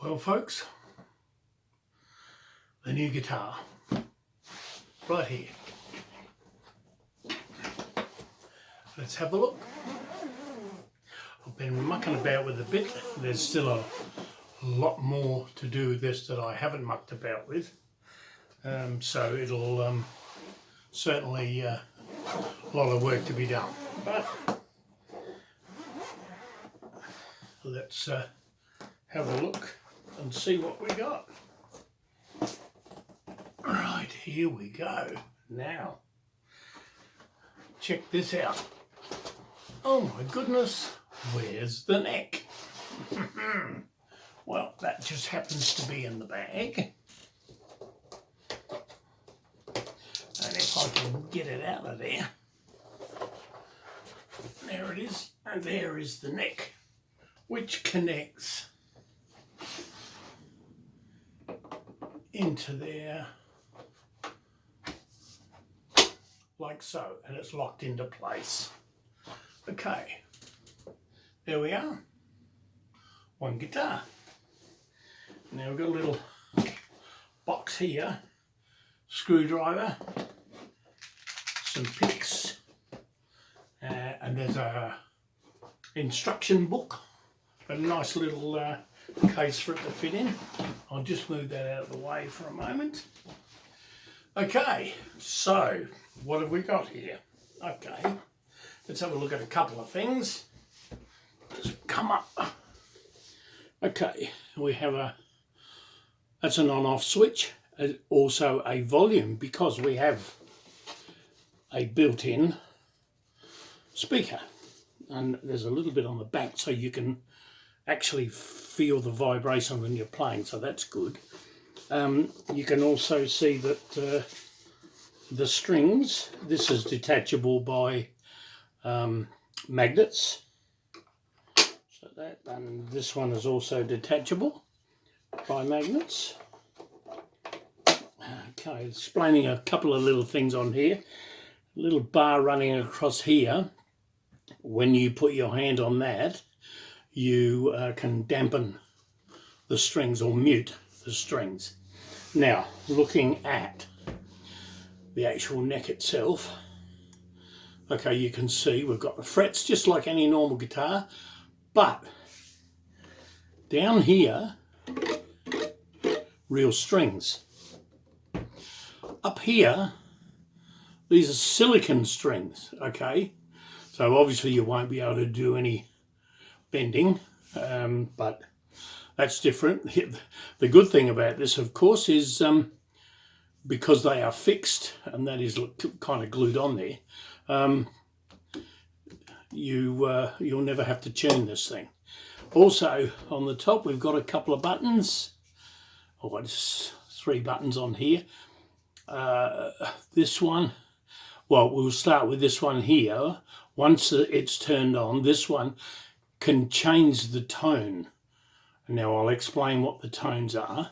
Well folks, the new guitar, right here. Let's have a look. I've been mucking about with a bit. There's still a lot more to do with this that I haven't mucked about with. So it'll certainly a lot of work to be done. But let's have a look and see what we got. Right, here we go. Now, check this out. Oh my goodness, where's the neck? Well, that just happens to be in the bag. And if I can get it out of there. There it is, and there is the neck, which connects into there like so, and it's locked into place. Okay, there we are, one guitar. Now we've got a little box here, screwdriver, some picks, and there's a instruction book, a nice little case for it to fit in. I'll just move that out of the way for a moment. Okay, so what have we got here? Okay, let's have a look at a couple of things. Let's come up. Okay, we have that's an on-off switch, also a volume, because we have a built-in speaker, and there's a little bit on the back so you can actually feel the vibration when you're playing, so that's good. You can also see that the strings, this is detachable by magnets, so that, and this one is also detachable by magnets. Okay, explaining a couple of little things on here. A little bar running across here. When you put your hand on that, you can dampen the strings or mute the strings. Now, looking at the actual neck itself, okay, you can see we've got the frets just like any normal guitar, but down here, real strings. Up here, these are silicone strings, okay? So obviously you won't be able to do any bending, but that's different. The good thing about this, of course, is because they are fixed, and that is kind of glued on there, you'll never have to tune this thing. Also, on the top, we've got a couple of buttons. Oh, just 3 buttons on here. This one, well, we'll start with this one here. Once it's turned on, this one can change the tone. Now I'll explain what the tones are.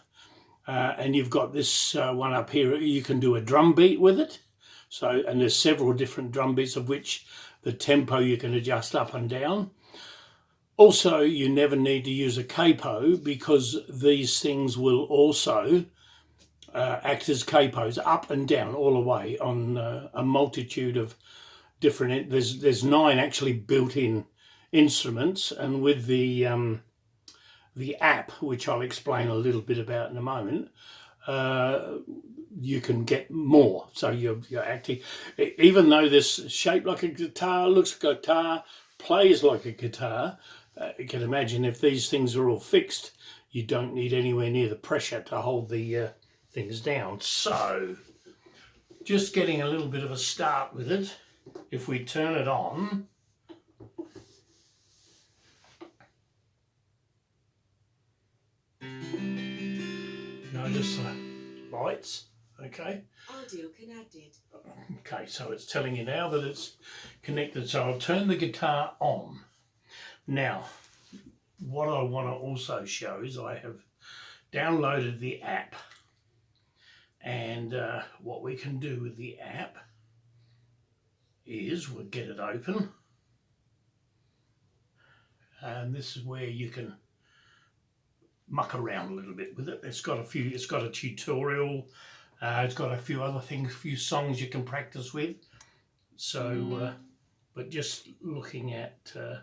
And you've got this one up here, you can do a drum beat with it. So, and there's several different drum beats, of which the tempo you can adjust up and down. Also, you never need to use a capo, because these things will also act as capos up and down all the way on a multitude of different. There's 9 actually built-in instruments, and with the app, which I'll explain a little bit about in a moment, you can get more. So you're acting, even though this is shaped like a guitar, looks like a guitar, plays like a guitar, you can imagine if these things are all fixed, you don't need anywhere near the pressure to hold the things down. So just getting a little bit of a start with it. If we turn it on, notice the lights, okay? Audio connected. Okay, so it's telling you now that it's connected, so I'll turn the guitar on. Now, what I want to also show is I have downloaded the app, and what we can do with the app is we'll get it open, and this is where you can muck around a little bit with it. It's got a tutorial, it's got a few other things, a few songs you can practice with. So, but just looking at, if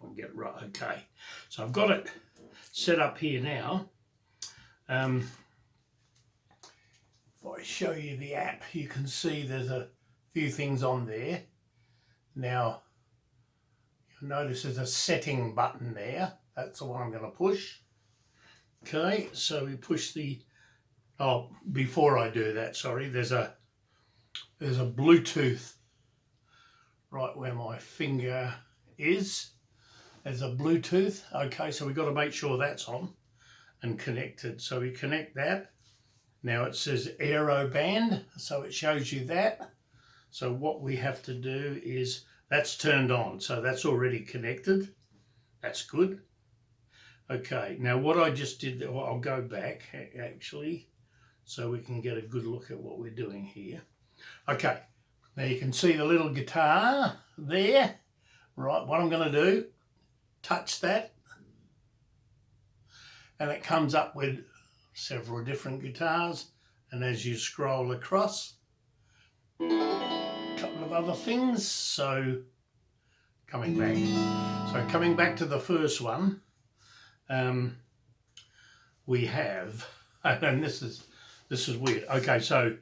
I can get it right, okay. So I've got it set up here now. If I show you the app, you can see there's a few things on there. Now, you'll notice there's a setting button there. That's the one I'm going to push. Okay, so we push the, oh, before I do that, sorry, there's a Bluetooth right where my finger is. There's a Bluetooth. Okay, so we've got to make sure that's on and connected. So we connect that. Now it says Aeroband, so it shows you that. So what we have to do is, that's turned on, so that's already connected. That's good. Okay, now what I just did, I'll go back actually, so we can get a good look at what we're doing here. Okay, now you can see the little guitar there. Right, what I'm going to do, touch that, and it comes up with several different guitars, and as you scroll across, a couple of other things. So coming back to the first one, we have, and this is weird. Okay, so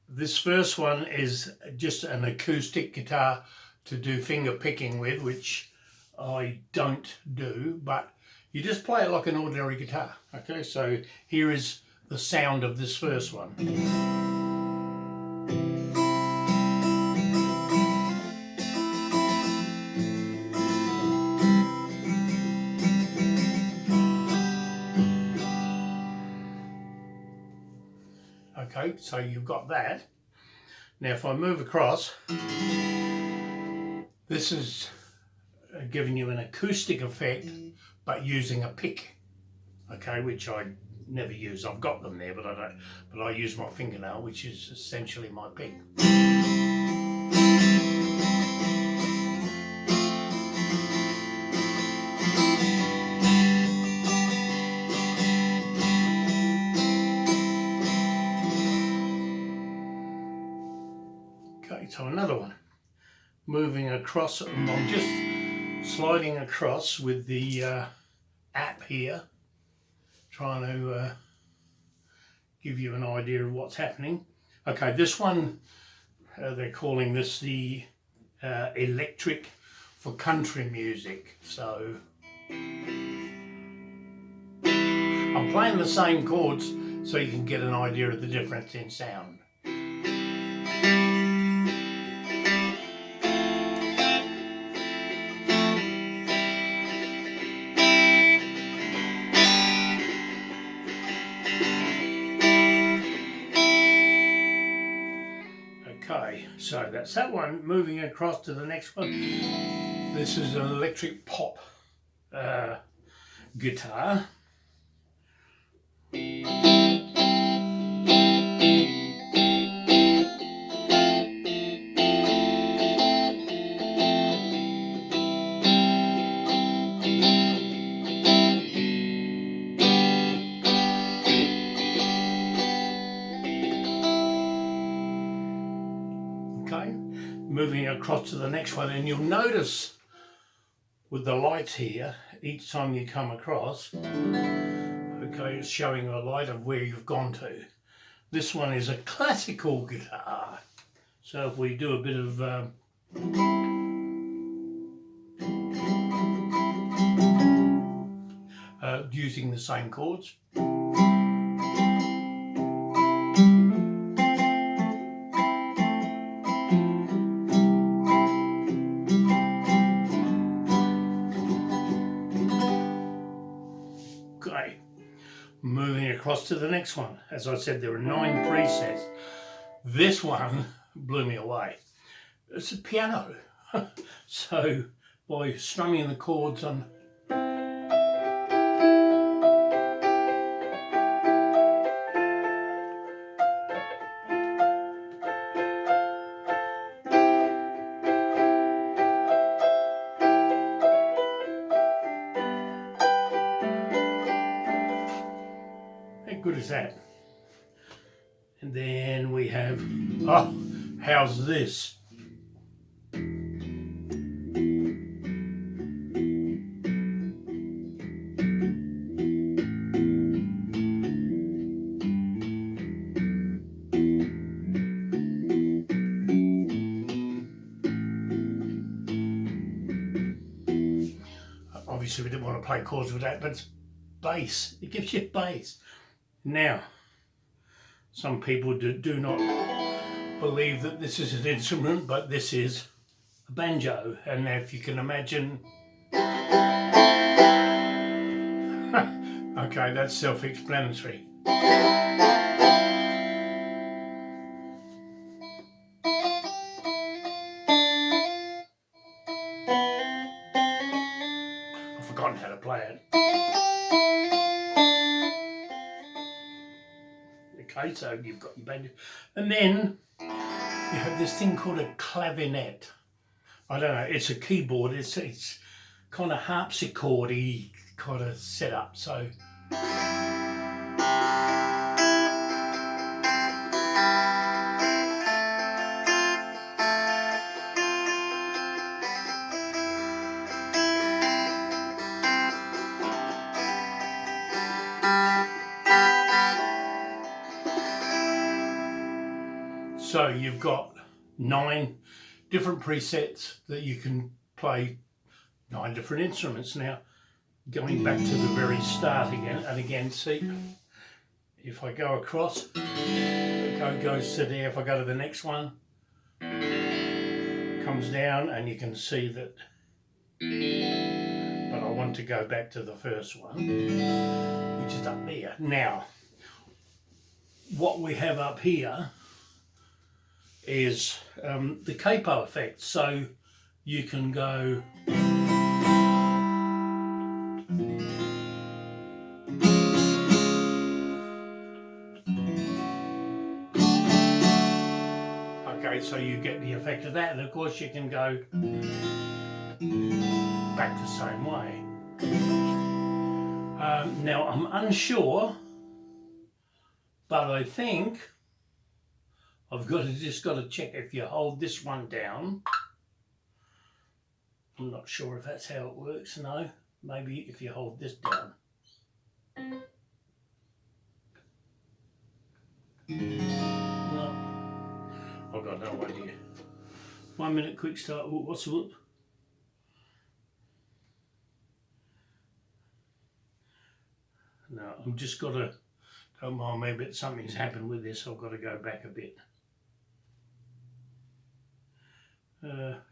this first one is just an acoustic guitar to do finger picking with, which I don't do, but you just play it like an ordinary guitar. Okay, so here is the sound of this first one. Okay, so you've got that. Now if I move across, this is giving you an acoustic effect, but using a pick. Okay, which I never use. I've got them there, but I don't. But I use my fingernail, which is essentially my pick. Okay, so another one. Moving across, and I'm just sliding across with the app here, trying to give you an idea of what's happening. Okay, this one, they're calling this the electric for country music. So I'm playing the same chords so you can get an idea of the difference in sound. Okay, so that's that one. Moving across to the next one. This is an electric pop guitar. Okay, moving across to the next one, and you'll notice with the lights here, each time you come across, okay, it's showing a light of where you've gone to. This one is a classical guitar, so if we do a bit of using the same chords. Okay, moving across to the next one. As I said, there are 9 presets. This one blew me away. It's a piano. So by strumming the chords on, good is that? And then we have, oh, how's this? Obviously we didn't want to play chords with that, but it's bass. It gives you bass. Now, some people do not believe that this is an instrument, but this is a banjo. And if you can imagine, okay, that's self-explanatory. I've forgotten how to play it. Okay, so you've got your banjo. And then you have this thing called a clavinet. I don't know, it's a keyboard, it's kind of harpsichord-y kind of setup, so. So you've got 9 different presets that you can play 9 different instruments. Now, going back to the very start again, and again, see, if I go across, it goes to there. If I go to the next one, comes down, and you can see that, but I want to go back to the first one, which is up there. Now, what we have up here is the capo effect, so you can go okay, so you get the effect of that, and of course you can go back the same way. Now I'm unsure, but I think I've just got to check if you hold this one down. I'm not sure if that's how it works. No, maybe if you hold this down. No, I've got no idea. 1 minute quick start. What's the whoop? No, I'm just got to, don't mind me, but something's happened with this. I've got to go back a bit.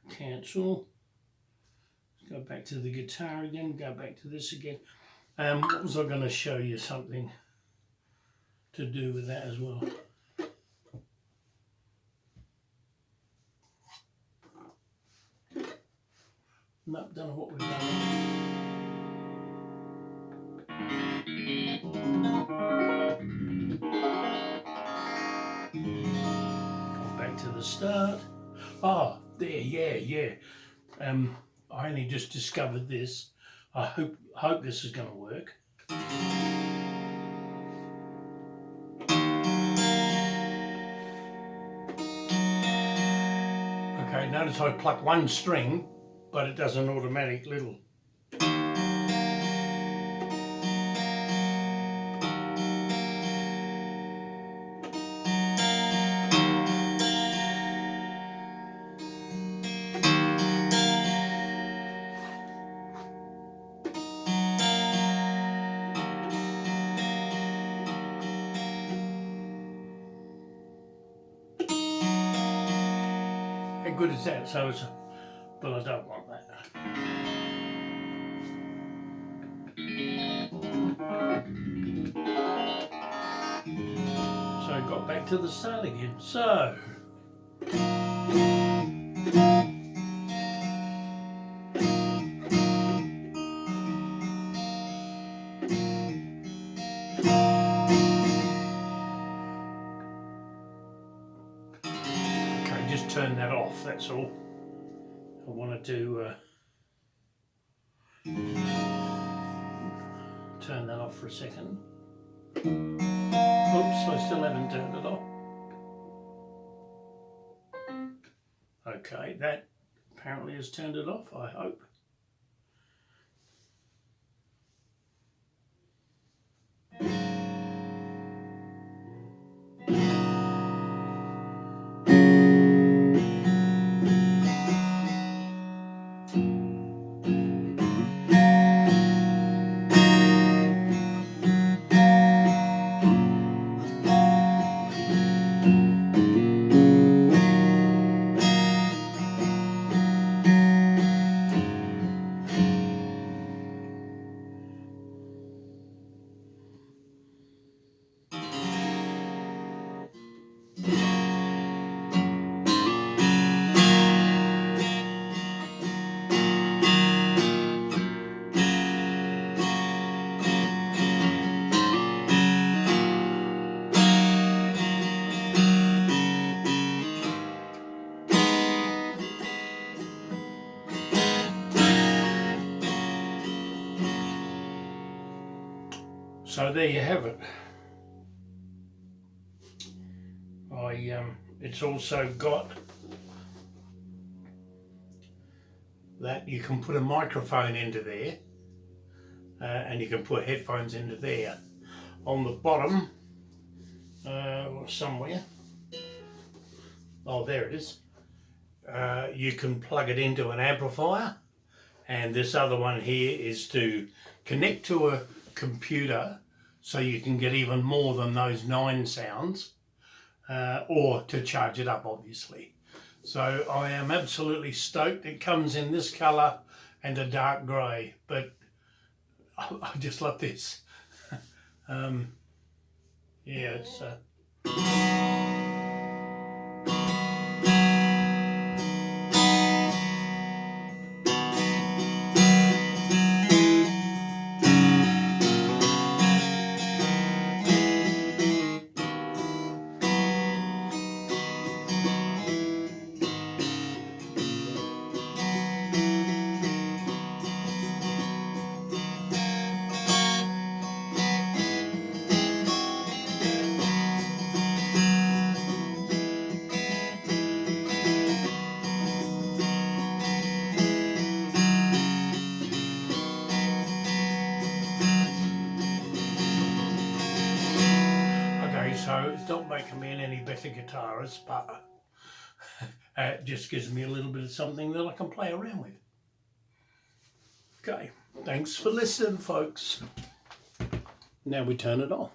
Cancel. Go back to the guitar again, go back to this again. What was I going to show you? Something to do with that as well. Nope, don't know what we've done. Go back to the start. Oh, there, yeah. I only just discovered this. I hope this is going to work. Okay, notice I pluck one string, but it does an automatic little. How good is that? So it's, but I don't want that. So I got back to the start again. So okay, just turn that off, that's all. I want to do turn that off for a second. Oops, I still haven't turned it off. Okay, that apparently has turned it off, I hope. So there you have it. It's also got that you can put a microphone into there, and you can put headphones into there. On the bottom, somewhere, oh there it is, you can plug it into an amplifier, and this other one here is to connect to a computer so you can get even more than those 9 sounds, or to charge it up, obviously. So I am absolutely stoked. It comes in this colour and a dark grey, but I just love this. Yeah, it's okay, so it's not making me an any better guitarist, but it just gives me a little bit of something that I can play around with. Okay, thanks for listening, folks. Now we turn it off.